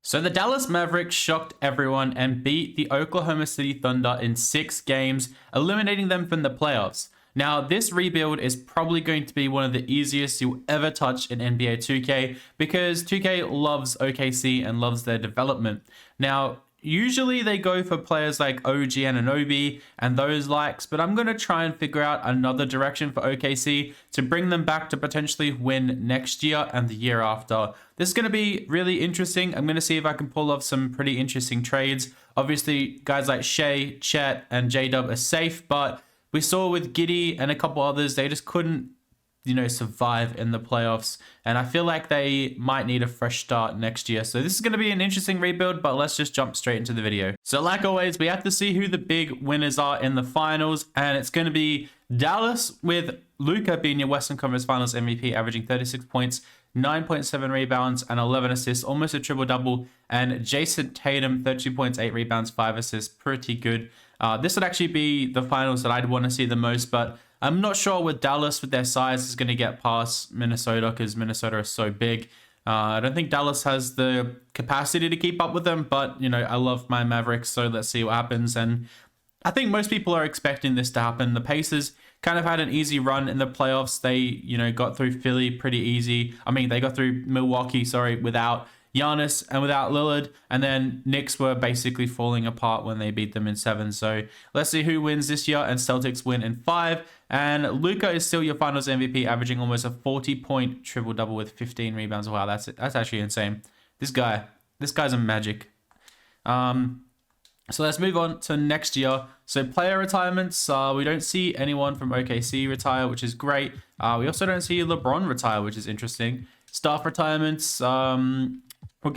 So the Dallas Mavericks shocked everyone and beat the Oklahoma City Thunder in 6 games, eliminating them from the playoffs. Now, this rebuild is probably going to be one of the easiest you'll ever touch in NBA 2K because 2K loves OKC and loves their development. Now, usually they go for players like OG Anunoby and those likes, but I'm going to try and figure out another direction for OKC to bring them back to potentially win next year and the year after. This is going to be really interesting. I'm going to see if I can pull off some pretty interesting trades. Obviously, guys like Shea, Chet, and J-Dub are safe, but we saw with Giddey and a couple others, they just couldn't, survive in the playoffs. And I feel like they might need a fresh start next year. So this is going to be an interesting rebuild, but let's just jump straight into the video. So like always, we have to see who the big winners are in the finals. And it's going to be Dallas with Luka being your Western Conference Finals MVP, averaging 36 points, 9.7 rebounds, and 11 assists, almost a triple-double. And Jason Tatum, 32 points, 8 rebounds, 5 assists, pretty good. This would actually be the finals that I'd want to see the most, but I'm not sure with Dallas, with their size, is going to get past Minnesota because Minnesota is so big. I don't think Dallas has the capacity to keep up with them, but, I love my Mavericks, so let's see what happens. And I think most people are expecting this to happen. The Pacers kind of had an easy run in the playoffs. They, got through Philly pretty easy. I mean, they got through Milwaukee, without Giannis and without Lillard, and then Knicks were basically falling apart when they beat them in 7. So let's see who wins this year, and Celtics win in 5. And Luka is still your finals MVP, averaging almost a 40-point triple-double with 15 rebounds. Wow, that's actually insane. This guy's a magic. So let's move on to next year. So player retirements, we don't see anyone from OKC retire, which is great. We also don't see LeBron retire, which is interesting. Staff retirements, we'll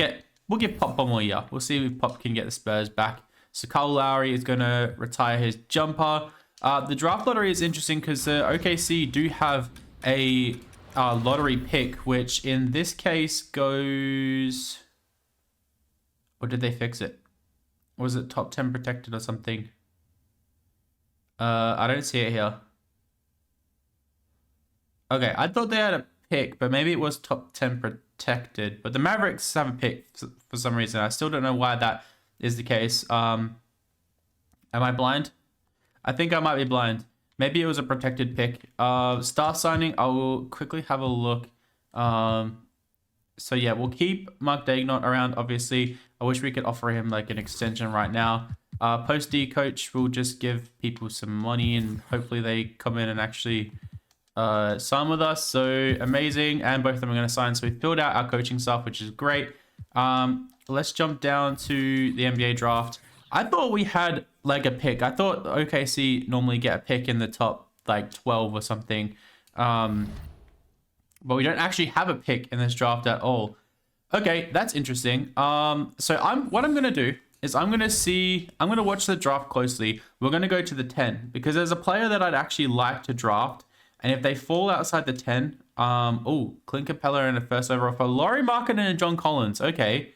give Pop one more year. We'll see if Pop can get the Spurs back. So Kyle Lowry is going to retire his jumper. The draft lottery is interesting because the OKC do have a lottery pick, which in this case goes... Or did they fix it? Or was it top 10 protected or something? I don't see it here. Okay, I thought they had a pick, but maybe it was top 10 protected. But the Mavericks have a pick for some reason. I still don't know why that is the case. Am I blind? I think I might be blind. Maybe it was a protected pick. Star signing, I will quickly have a look. So yeah, we'll keep Mark Daigneault around, obviously. I wish we could offer him like an extension right now. Post D coach will just give people some money and hopefully they come in and actually sign with us. So amazing. And both of them are going to sign. So we filled out our coaching staff, which is great. Let's jump down to the NBA draft. I thought we had like a pick. I thought OKC normally get a pick in the top like 12 or something. But we don't actually have a pick in this draft at all. Okay, that's interesting. So what I'm going to do is I'm going to watch the draft closely. We're going to go to the 10 because there's a player that I'd actually like to draft. And if they fall outside the 10, Clint Capella and a first overall for Lauri Markkanen and John Collins. Okay.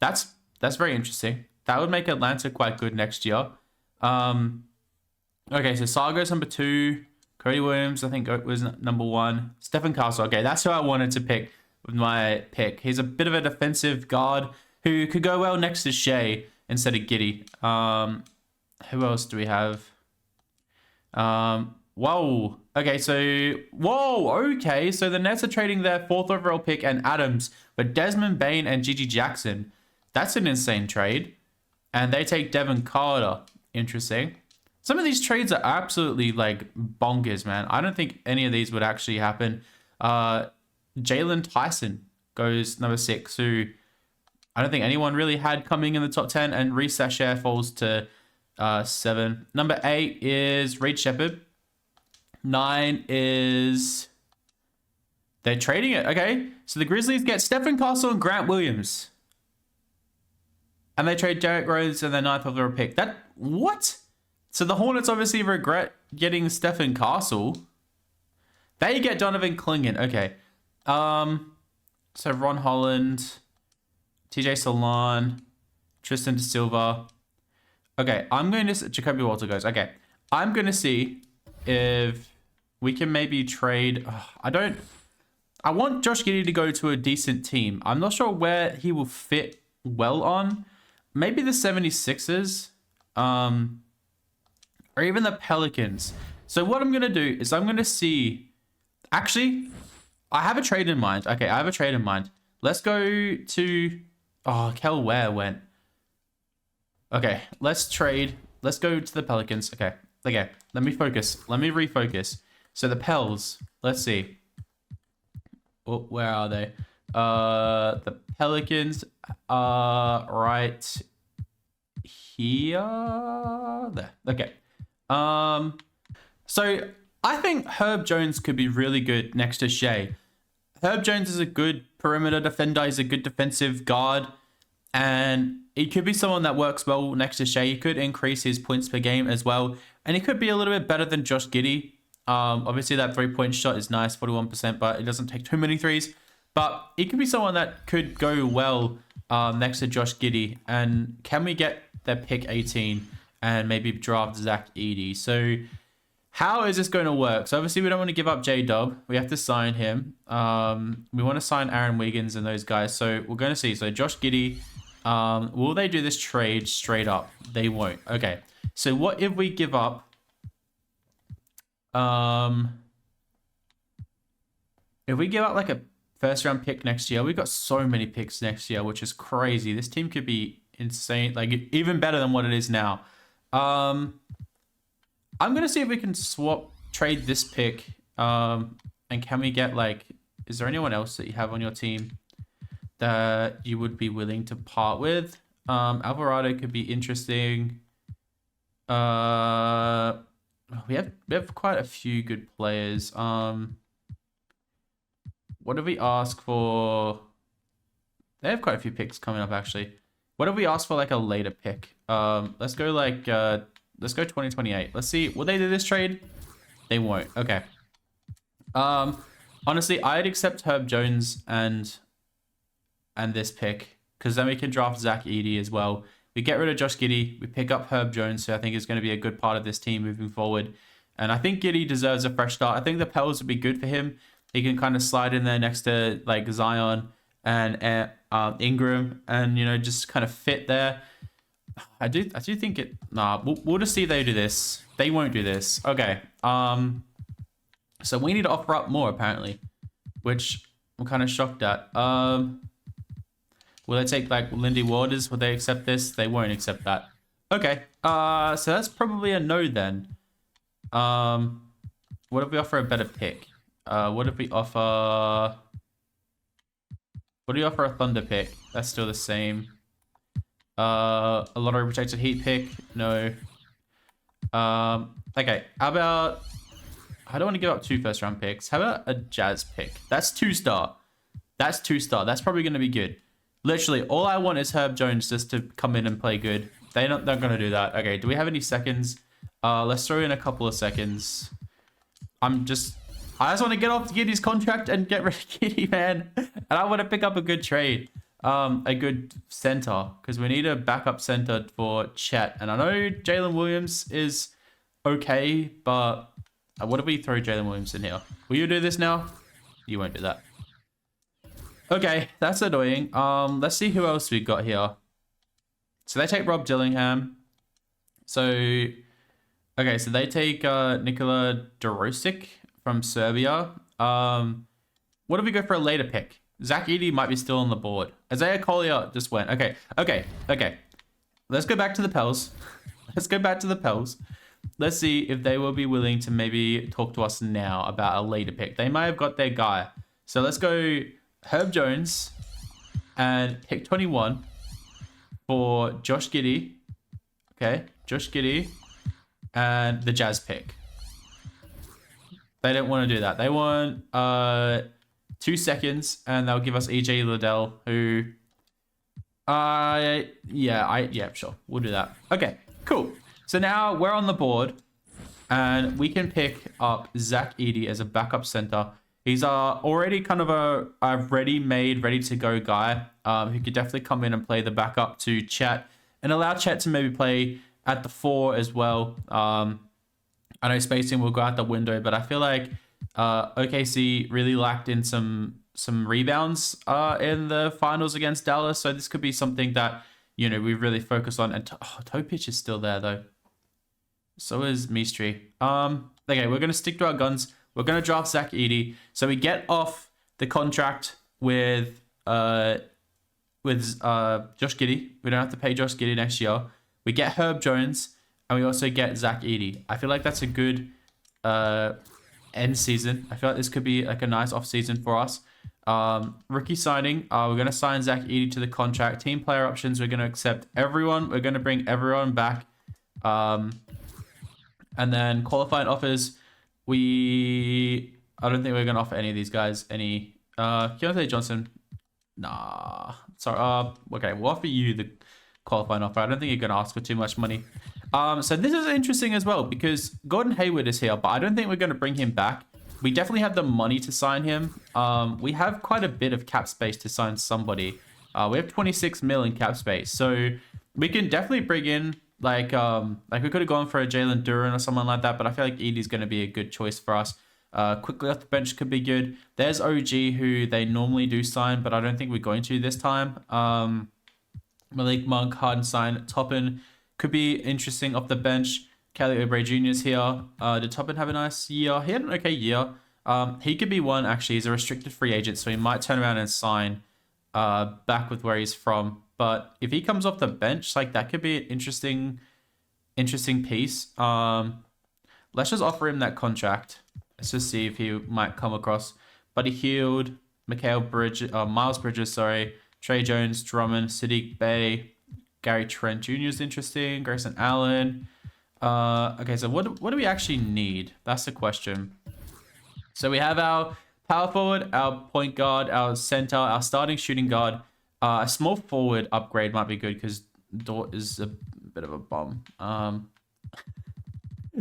That's very interesting. That would make Atlanta quite good next year. Okay, so Sargo's number 2. Cody Williams, I think, was number 1. Stephen Castle. Okay, that's who I wanted to pick with my pick. He's a bit of a defensive guard who could go well next to Shea instead of Giddey. Who else do we have? Whoa. Okay, so the Nets are trading their 4th overall pick and Adams for Desmond Bane and Gigi Jackson. That's an insane trade. And they take Devin Carter. Interesting. Some of these trades are absolutely like bonkers, man. I don't think any of these would actually happen. Jalen Tyson goes number 6, who I don't think anyone really had coming in the top 10. And Reece Sasher falls to 7. Number 8 is Reed Shepherd. 9 is... They're trading it. Okay. So the Grizzlies get Stephen Castle and Grant Williams. And they trade Derrick Rose and their 9th overall pick. What? So the Hornets obviously regret getting Stephen Castle. They get Donovan Clingan. Okay. So Ron Holland, TJ Salon, Tristan Da Silva. Okay, Jacoby Walter goes. Okay, I'm going to see if we can maybe trade. I I want Josh Giddey to go to a decent team. I'm not sure where he will fit well on. Maybe the 76ers, or even the Pelicans. So what I'm going to do is I'm going to see... Actually, I have a trade in mind. Okay, I have a trade in mind. Let's go to... Oh, Kel Ware went. Okay, let's trade. Let's go to the Pelicans. Okay, let me focus. Let me refocus. So the Pels, let's see. Oh, where are they? The Pelicans are right here. There. Okay. So I think Herb Jones could be really good next to Shea. Herb Jones is a good perimeter defender. He's a good defensive guard. And he could be someone that works well next to Shea. He could increase his points per game as well. And he could be a little bit better than Josh Giddey. Obviously, that 3-point shot is nice, 41%, but it doesn't take too many threes. But he could be someone that could go well next to Josh Giddey. And can we get their pick 18 and maybe draft Zach Edey? So how is this going to work? So obviously, we don't want to give up J-Dub. We have to sign him. We want to sign Aaron Wiggins and those guys. So we're going to see. So Josh Giddey, will they do this trade straight up? They won't. Okay. So what if we give up... if we give up like a first round pick next year, we've got so many picks next year, which is crazy. This team could be insane, like even better than what it is now. I'm gonna see if we can trade this pick. And can we get like, is there anyone else that you have on your team that you would be willing to part with? Alvarado could be interesting. We have quite a few good players. What do we ask for? They have quite a few picks coming up actually. What if we ask for like a later pick? Let's go 2028. Let's see. Will they do this trade? They won't. Okay. Honestly, I'd accept Herb Jones and this pick because then we can draft Zach Edey as well. We get rid of Josh Giddey. We pick up Herb Jones, who I think is going to be a good part of this team moving forward. And I think Giddey deserves a fresh start. I think the Pels would be good for him. He can kind of slide in there next to like Zion and Ingram, and just kind of fit there. I do think it. Nah, we'll just see if they do this. They won't do this. Okay. So we need to offer up more apparently, which I'm kind of shocked at. Will they take like Lindy Waters? Will they accept this? They won't accept that. Okay. So that's probably a no then. What if we offer a better pick? What if we offer... What do you offer a Thunder pick? That's still the same. A lottery protected Heat pick? No. Okay. How about... I don't want to give up 2 first round picks. How about a Jazz pick? That's 2-star. That's 2-star. That's probably going to be good. Literally, all I want is Herb Jones just to come in and play good. They're not going to do that. Okay, do we have any seconds? Let's throw in a couple of seconds. I just want to get off Giddey's contract and get rid of Giddey, man. And I want to pick up a good trade. A good center. Because we need a backup center for Chet. And I know Jalen Williams is okay, but what if we throw Jalen Williams in here? Will you do this now? You won't do that. Okay, that's annoying. Let's see who else we got here. So they take Rob Dillingham. So, okay, so they take Nikola Dorosic from Serbia. What if we go for a later pick? Zach Edey might be still on the board. Isaiah Collier just went. Okay. Let's go back to the Pels. Let's see if they will be willing to maybe talk to us now about a later pick. They might have got their guy. So let's go Herb Jones and pick 21 for Josh Giddey. Okay, Josh Giddey and the Jazz pick. They don't want to do that. They want 2 seconds, and they'll give us EJ Liddell, who yeah, sure. We'll do that. Okay, cool. So now we're on the board, and we can pick up Zach Edey as a backup center. He's already kind of a ready-made, ready-to-go guy who could definitely come in and play the backup to Chet and allow Chet to maybe play at the 4 as well. I know spacing will go out the window, but I feel like OKC really lacked in some rebounds in the finals against Dallas, so this could be something that we really focus on. And Topic is still there though. So is Mistry. Okay, we're gonna stick to our guns. We're gonna draft Zach Edey, so we get off the contract with Josh Giddey. We don't have to pay Josh Giddey next year. We get Herb Jones, and we also get Zach Edey. I feel like that's a good end season. I feel like this could be like a nice off season for us. Rookie signing. We're gonna sign Zach Edey to the contract. Team player options. We're gonna accept everyone. We're gonna bring everyone back. And then qualifying offers. I don't think we're gonna offer any of these guys any. Keontae Johnson. Nah. Sorry. Okay, we'll offer you the qualifying offer. I don't think you're gonna ask for too much money. So this is interesting as well because Gordon Hayward is here, but I don't think we're gonna bring him back. We definitely have the money to sign him. We have quite a bit of cap space to sign somebody. We have 26 mil in cap space, so we can definitely bring in like we could have gone for a Jalen Duren or someone like that, but I feel like Edey's going to be a good choice for us. Quickly off the bench could be good. There's OG who they normally do sign, but I don't think we're going to this time. Malik Monk, Hardenstein, Toppin could be interesting off the bench. Kelly Oubre Jr. is here. Did Toppin have a nice year? He had an okay year. He could be one, actually. He's a restricted free agent, so he might turn around and sign back with where he's from. But if he comes off the bench, like that could be an interesting piece. Let's just offer him that contract. Let's just see if he might come across. Buddy Hield, Miles Bridges, sorry. Trey Jones, Drummond, Sadiq Bey, Gary Trent Jr. is interesting. Grayson Allen. Okay, so what do we actually need? That's the question. So we have our power forward, our point guard, our center, our starting shooting guard. A small forward upgrade might be good because Dort is a bit of a bum.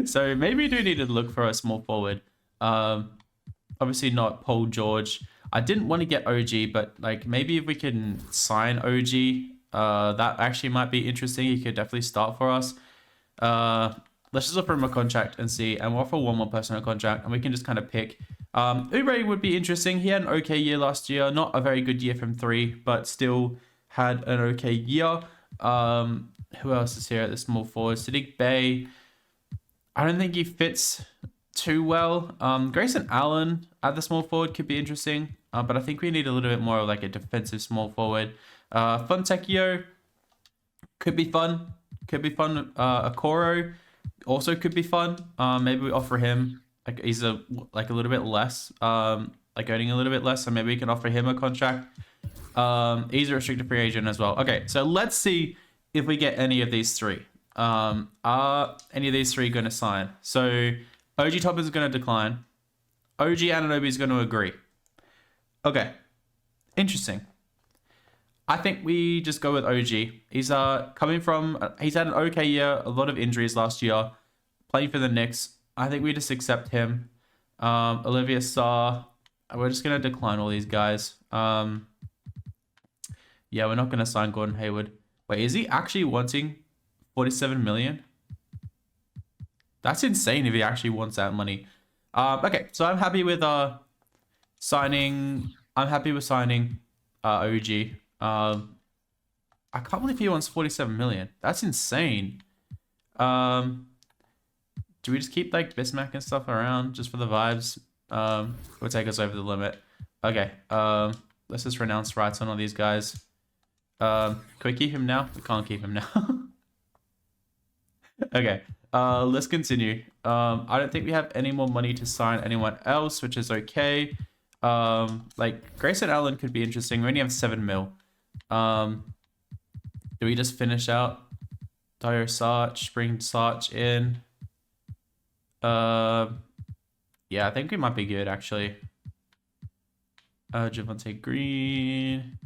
So maybe we do need to look for a small forward. Obviously not Paul George. I didn't want to get OG, but like maybe if we can sign OG, that actually might be interesting. He could definitely start for us. Let's just offer him a contract and see, and we'll offer one more person a contract, and we can just kind of pick. Oubre would be interesting. He had an okay year last year, not a very good year from 3, but still had an okay year. Who else is here at the small forward? Sadiq Bey. I don't think he fits too well. Grayson Allen at the small forward could be interesting, but I think we need a little bit more of like a defensive small forward. Fontecchio could be fun. Okoro also could be fun. Maybe we offer him like he's a little bit less, like earning a little bit less, so maybe we can offer him a contract. He's a restricted free agent as well. Okay, so let's see if we get any of these three. Are any of these three going to sign? So OG Toppin is going to decline. OG Anunoby is going to agree. Okay, interesting. I think we just go with OG. He's he's had an okay year, a lot of injuries last year, playing for the Knicks. I think we just accept him. Olivia Sarr, we're just going to decline all these guys. Yeah, we're not going to sign Gordon Hayward. Wait, is he actually wanting 47 million? That's insane if he actually wants that money. Okay, so I'm happy with signing. I'm happy with signing OG. I can't believe he wants 47 million. That's insane. Do we just keep like Bismack and stuff around just for the vibes? Will take us over the limit. Okay. Let's just renounce rights on all these guys. Can we keep him now? We can't keep him now. Okay. Let's continue. I don't think we have any more money to sign anyone else, which is okay. Like Grayson Allen could be interesting. We only have 7 mil. Do we just finish out Dyer Sarch, bring Sarch in? Yeah, I think we might be good actually. Javonte Green.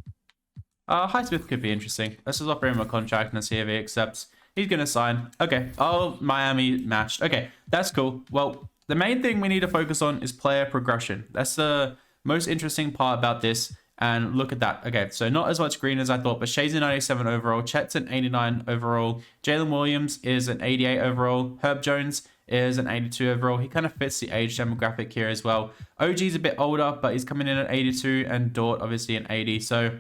Highsmith could be interesting. Let's just offer him a contract and see if he accepts. He's gonna sign. Okay. Oh, Miami matched. Okay, that's cool. Well, the main thing we need to focus on is player progression. That's the most interesting part about this. And look at that. Okay, so not as much green as I thought, but Shay's an 97 overall. Chet's an 89 overall. Jalen Williams is an 88 overall. Herb Jones is an 82 overall. He kind of fits the age demographic here as well. OG's a bit older, but he's coming in at 82, and Dort obviously an 80. So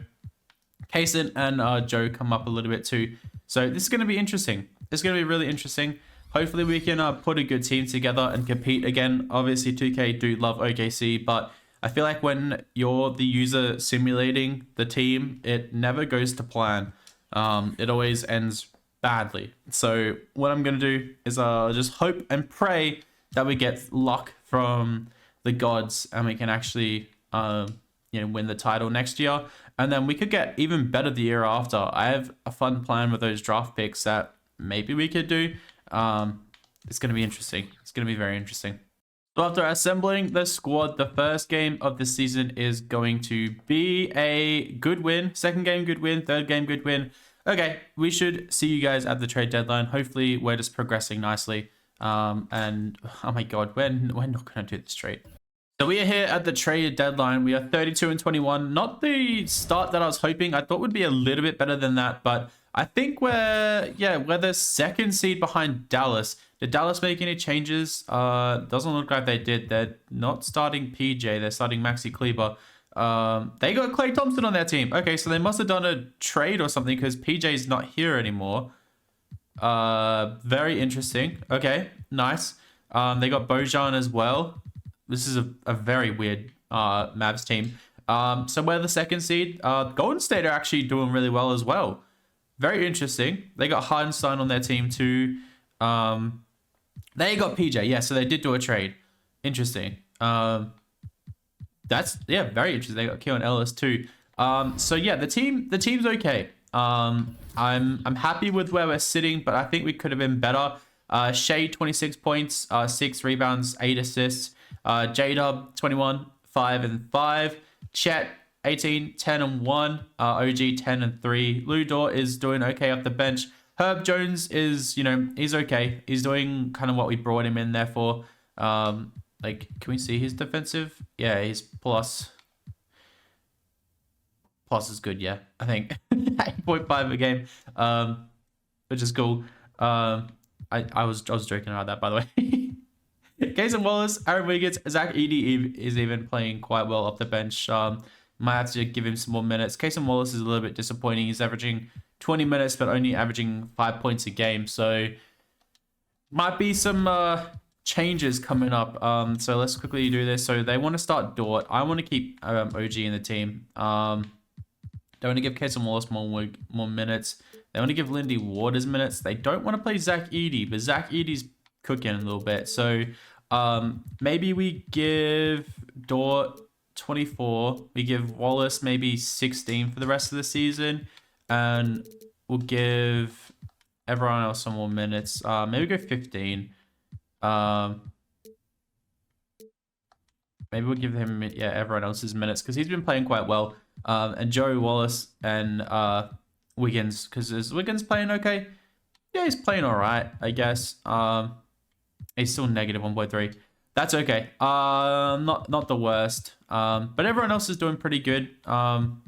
Kaysen and Joe come up a little bit too. So this is going to be interesting. It's going to be really interesting. Hopefully we can put a good team together and compete again. Obviously 2K do love OKC, but I feel like when you're the user simulating the team, it never goes to plan. It always ends badly. So what I'm going to do is just hope and pray that we get luck from the gods and we can actually win the title next year. And then we could get even better the year after. I have a fun plan with those draft picks that maybe we could do. It's going to be interesting. It's going to be very interesting. So after assembling the squad, the first game of the season is going to be a good win. Second game, good win. Third game, good win. Okay, we should see you guys at the trade deadline. Hopefully, we're just progressing nicely. And oh my god, we're not going to do this trade. So we are here at the trade deadline. We are 32 and 21. Not the start that I was hoping. I thought would be a little bit better than that, but I think we're the second seed behind Dallas. Did Dallas make any changes? Doesn't look like they did. They're not starting PJ. They're starting Maxi Kleber. They got Klay Thompson on their team. Okay, so they must have done a trade or something because PJ's not here anymore. Very interesting. Okay, nice. They got Bojan as well. This is a very weird Mavs team. So we're the second seed. Golden State are actually doing really well as well. Very interesting. They got Hardenstein on their team too. They got PJ. Yeah, so they did do a trade. Interesting. That's very interesting. They got Keon Ellis too. So yeah, the team's okay. I'm happy with where we're sitting, but I think we could have been better. Shea 26 points, 6 rebounds, 8 assists. J-Dub 21, 5 and 5. Chet 18, 10 and 1. OG 10 and 3. Lou Dort is doing okay off the bench. Herb Jones is, he's okay. He's doing kind of what we brought him in there for. Can we see his defensive? Yeah, he's plus. Plus is good, yeah. I think 8.5 a game, which is cool. I was joking about that, by the way. Kaysen Wallace, Aaron Wiggins, Zach Edey is even playing quite well off the bench. Might have to give him some more minutes. Kaysen Wallace is a little bit disappointing. He's averaging 20 minutes, but only averaging 5 points a game. So might be some changes coming up. So let's quickly do this. So they want to start Dort. I want to keep OG in the team. They want to give Kaysen Wallace more minutes. They want to give Lindy Waters minutes. They don't want to play Zach Edey, but Zach Edey's cooking a little bit. So maybe we give Dort 24. We give Wallace maybe 16 for the rest of the season. And we'll give everyone else some more minutes. Maybe go 15. Maybe we'll give him everyone else's minutes because he's been playing quite well. And Joey Wallace and Wiggins, because is Wiggins playing okay? Yeah, he's playing all right, I guess. He's still negative 1.3. That's okay. Not the worst. But everyone else is doing pretty good. I'm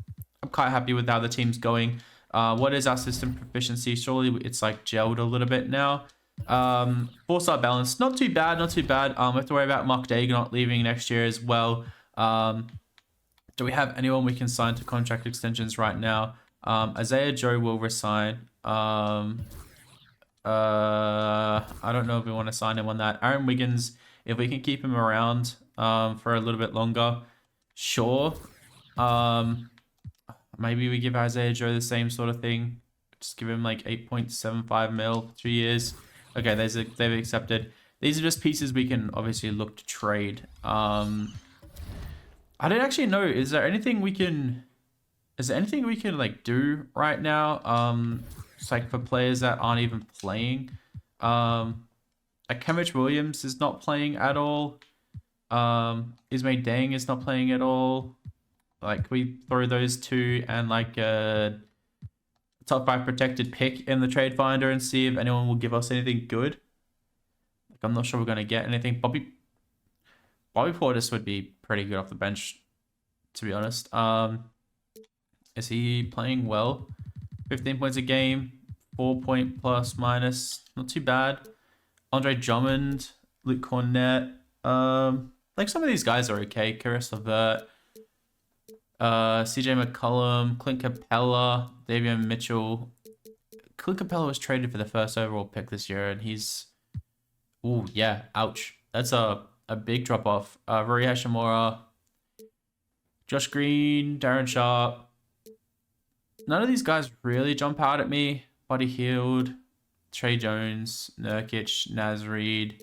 quite happy with how the team's going. What is our system proficiency? Surely it's like gelled a little bit now. 4-star balance, not too bad, not too bad. We have to worry about Mark Day not leaving next year as well. Do we have anyone we can sign to contract extensions right now? Isaiah Joe will resign. I don't know if we want to sign him on that. Aaron Wiggins, if we can keep him around for a little bit longer, sure. Maybe we give Isaiah Joe the same sort of thing. Just give him like 8.75 mil, 2 years. Okay, they've accepted. These are just pieces we can obviously look to trade. I don't actually know. Is there anything we can like do right now? It's like for players that aren't even playing. Like Kenrich Williams is not playing at all. Ismail Dang is not playing at all. Like we throw those two and like a top 5 protected pick in the trade finder and see if anyone will give us anything good. Like I'm not sure we're gonna get anything. Bobby Portis would be pretty good off the bench, to be honest. Is he playing well? 15 points a game, 4 point plus minus, not too bad. Andre Drummond, Luke Cornett. Like some of these guys are okay. Karis LeVert, CJ McCollum, Clint Capella, Davion Mitchell. Clint Capella was traded for the first overall pick this year, and he's... Ooh, yeah, ouch. That's a big drop-off. Rory Hashimura, Josh Green, Darren Sharp. None of these guys really jump out at me. Buddy Hield, Trey Jones, Nurkic, Naz Reid.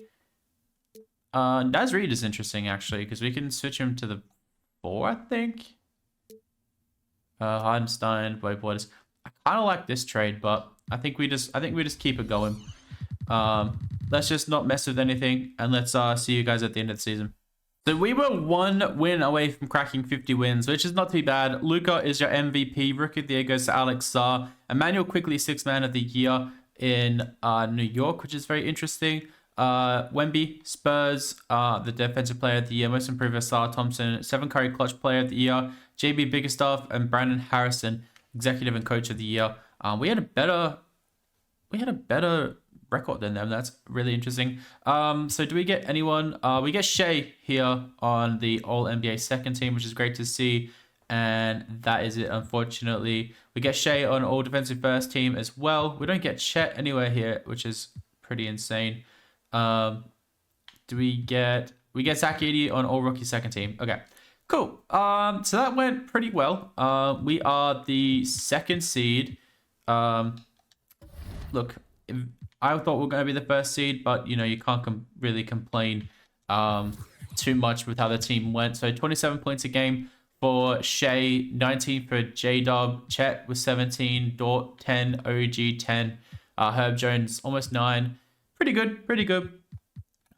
Naz Reid is interesting, actually, because we can switch him to the 4, I think. Hardenstein, Blake Waters. I kind of like this trade, but I think we just keep it going. Let's just not mess with anything, and let's see you guys at the end of the season. So we were 1 win away from cracking 50 wins, which is not too bad. Luka is your MVP. Rookie of the Year goes to Alex Sarr. Emmanuel quickly 6th man of the year in New York, which is very interesting. Wemby, Spurs, the defensive player of the year. Most improved Sarr Thompson. Stephen Curry, clutch player of the year. JB Biggerstaff and Brandon Harrison, executive and coach of the year. We had a better record than them. That's really interesting. So do we get anyone? We get Shea here on the All NBA second team, which is great to see. And that is it, unfortunately. We get Shea on All Defensive first team as well. We don't get Chet anywhere here, which is pretty insane. We get Zach Edey on All Rookie second team. Okay, cool. So that went pretty well. We are the 2nd seed. Look, I thought we were going to be the 1st seed, but you can't really complain too much with how the team went. So 27 points a game for Shea, 19 for J-Dub, Chet was 17, Dort 10, OG 10, Herb Jones almost 9. Pretty good.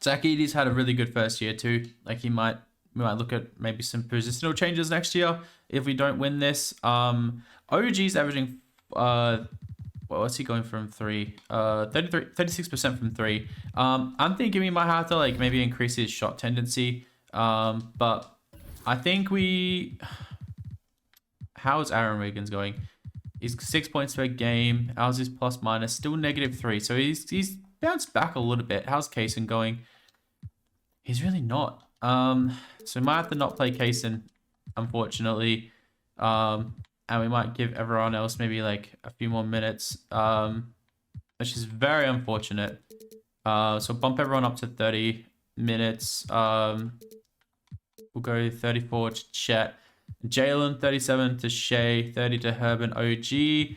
Zach Edey's had a really good first year too. Like we might look at maybe some positional changes next year if we don't win this. OG's averaging what's he going from 3? 36% from 3. I'm thinking we might have to like maybe increase his shot tendency. But I think how's Aaron Wiggins going? He's 6 points per game. How's his plus minus? Still -3. So he's bounced back a little bit. How's Kaysen going? He's really not. So we might have to not play Kaysen, unfortunately. And we might give everyone else maybe like a few more minutes, which is very unfortunate. So bump everyone up to 30 minutes. We'll go 34 to Chet. Jalen, 37 to Shea, 30 to Herb and OG.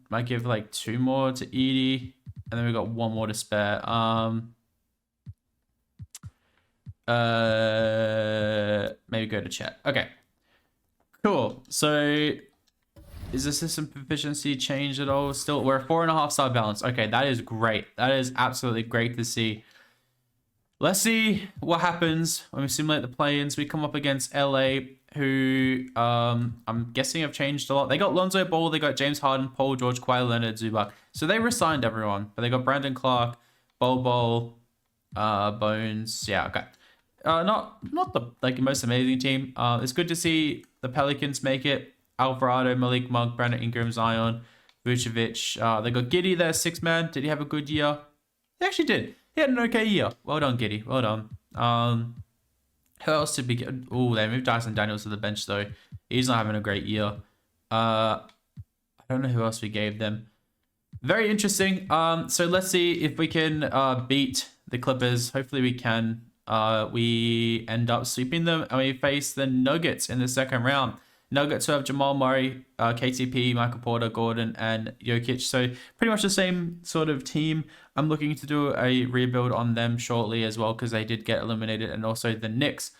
Might give like 2 more to Edey. And then we've got 1 more to spare. Maybe go to Chet. Okay. Cool. So is the system proficiency changed at all? Still, we're a 4.5 star balance. Okay, that is great. That is absolutely great to see. Let's see what happens when we simulate the play-ins. We come up against LA, who I'm guessing have changed a lot. They got Lonzo Ball, they got James Harden, Paul George, Kawhi Leonard, Zubac. So they resigned everyone, but they got Brandon Clark, Bol, Bones. Yeah, okay. Not the most amazing team. It's good to see the Pelicans make it. Alvarado, Malik Monk, Brandon Ingram, Zion, Vucevic. They got Giddey there, 6th man. Did he have a good year? He actually did. He had an okay year. Well done, Giddey. Well done. Who else did we get? Oh, they moved Dyson Daniels to the bench, though. He's not having a great year. I don't know who else we gave them. Very interesting. So let's see if we can beat the Clippers. Hopefully we can. We end up sweeping them, and we face the Nuggets in the 2nd round. Nuggets who have Jamal Murray, KCP, Michael Porter, Gordon, and Jokic. So pretty much the same sort of team. I'm looking to do a rebuild on them shortly as well because they did get eliminated, and also the Knicks.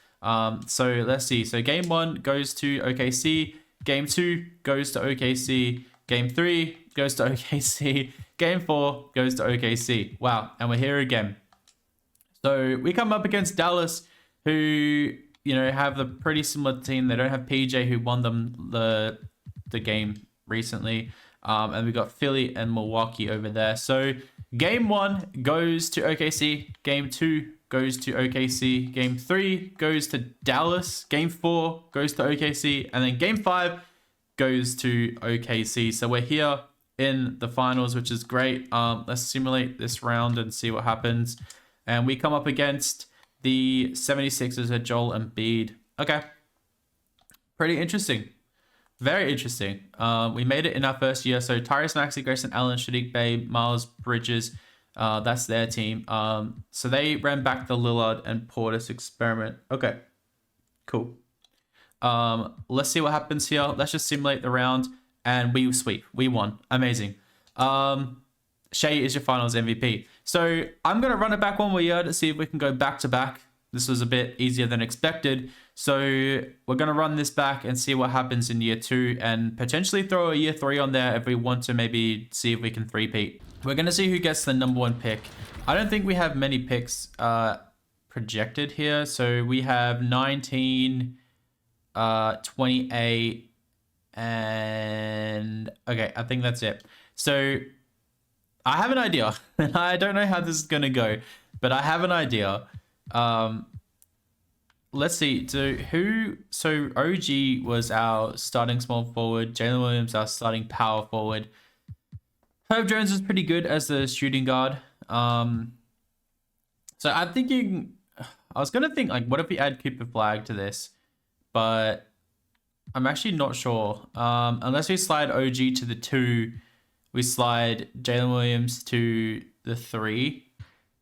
So let's see. So game 1 goes to OKC. Game 2 goes to OKC. Game 3 goes to OKC. Game 4 goes to OKC. Wow. And we're here again. So we come up against Dallas, who have the pretty similar team. They don't have PJ, who won them the game recently. And we got Philly and Milwaukee over there. So game 1 goes to OKC. Game 2 goes to OKC. Game 3 goes to Dallas. Game 4 goes to OKC. And then game 5 goes to OKC. So we're here in the finals, which is great. Let's simulate this round and see what happens. And we come up against the 76ers at Joel Embiid. Okay. Pretty interesting. Very interesting. We made it in our first year. So Tyrese Maxey, Grayson Allen, Shadik Bey, Miles Bridges. That's their team. So they ran back the Lillard and Portis experiment. Okay. Cool. Let's see what happens here. Let's just simulate the round. And we sweep. We won. Amazing. Shea is your finals MVP. So I'm going to run it back one more year to see if we can go back to back. This was a bit easier than expected. So we're going to run this back and see what happens in year 2 and potentially throw a year 3 on there if we want to maybe see if we can three-peat. We're going to see who gets the number 1 pick. I don't think we have many picks projected here. So we have 19, 28, and okay, I think that's it. So I have an idea. I don't know how this is going to go, but I have an idea. Let's see. So OG was our starting small forward. Jalen Williams, our starting power forward. Herb Jones was pretty good as the shooting guard. So I'm thinking, I was going to think, like, what if we add Cooper Flag to this? But I'm actually not sure. Unless we slide OG to the 2, we slide Jalen Williams to the 3.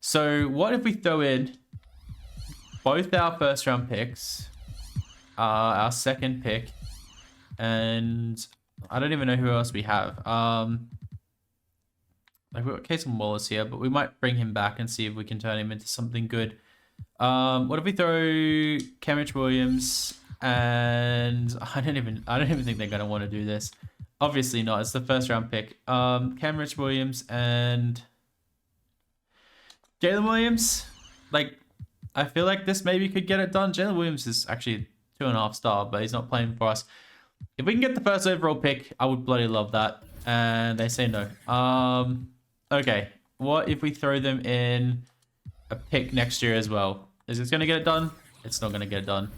So what if we throw in both our first round picks, our second pick, and I don't even know who else we have. Like we've got Casey Wallace here, but we might bring him back and see if we can turn him into something good. What if we throw Kenrich Williams and I don't even think they're gonna want to do this. Obviously not. It's the first round pick. Kenrich Williams and Jalen Williams. Like, I feel like this maybe could get it done. Jalen Williams is actually 2.5 star, but he's not playing for us. If we can get the first overall pick, I would bloody love that. And they say no. Okay. What if we throw them in a pick next year as well? Is this going to get it done? It's not going to get it done.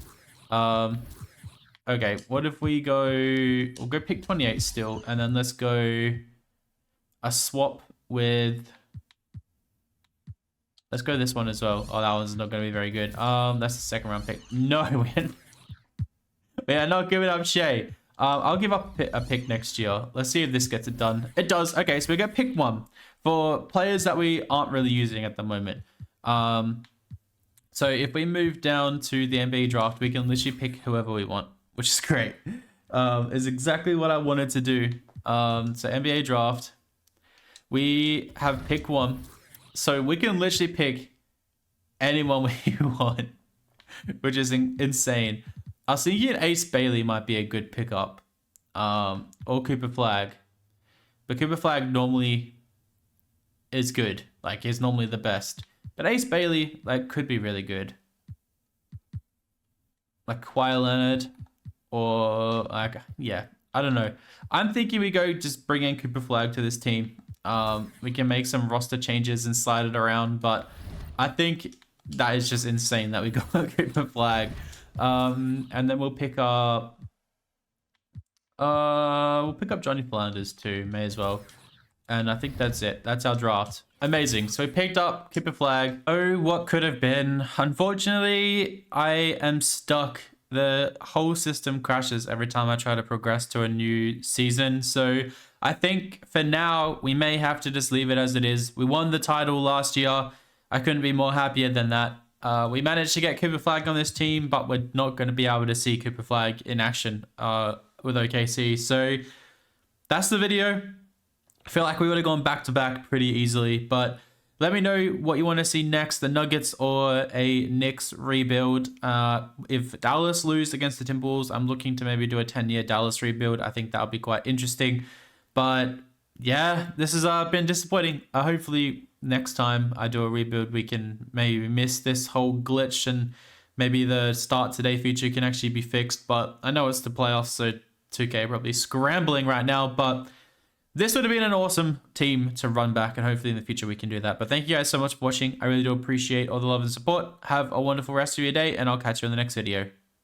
Okay. What if we go... We'll go pick 28 still. And then let's go a swap with... Let's go this one as well. Oh, that one's not going to be very good. That's the second round pick. No, we are not giving up Shea. I'll give up a pick next year. Let's see if this gets it done. It does. Okay, so we got pick 1 for players that we aren't really using at the moment. So if we move down to the NBA draft, we can literally pick whoever we want, which is great. Is exactly what I wanted to do. So NBA draft, we have pick 1. So we can literally pick anyone we want, which is insane. I was thinking Ace Bailey might be a good pickup, or Cooper Flag. But Cooper Flag normally is good. Like, he's normally the best. But Ace Bailey, like, could be really good. Like Kawhi Leonard, or, like, yeah, I don't know. I'm thinking we go just bring in Cooper Flag to this team. We can make some roster changes and slide it around, but I think that is just insane that we got Cooper Flag. And then we'll pick up Johnny Flanders too, may as well. And I think that's it. That's our draft. Amazing. So we picked up Cooper Flag. Oh, what could have been? Unfortunately, I am stuck. The whole system crashes every time I try to progress to a new season. So I think for now, we may have to just leave it as it is. We won the title last year. I couldn't be more happier than that. We managed to get Cooper Flag on this team, but we're not going to be able to see Cooper Flag in action with OKC. So that's the video. I feel like we would have gone back-to-back pretty easily, but let me know what you want to see next, the Nuggets or a Knicks rebuild. If Dallas lose against the Timberwolves, I'm looking to maybe do a 10-year Dallas rebuild. I think that would be quite interesting. But yeah, this has been disappointing. Hopefully next time I do a rebuild, we can maybe miss this whole glitch and maybe the start today feature can actually be fixed. But I know it's the playoffs, so 2K probably scrambling right now. But this would have been an awesome team to run back, and hopefully in the future we can do that. But thank you guys so much for watching. I really do appreciate all the love and support. Have a wonderful rest of your day, and I'll catch you in the next video.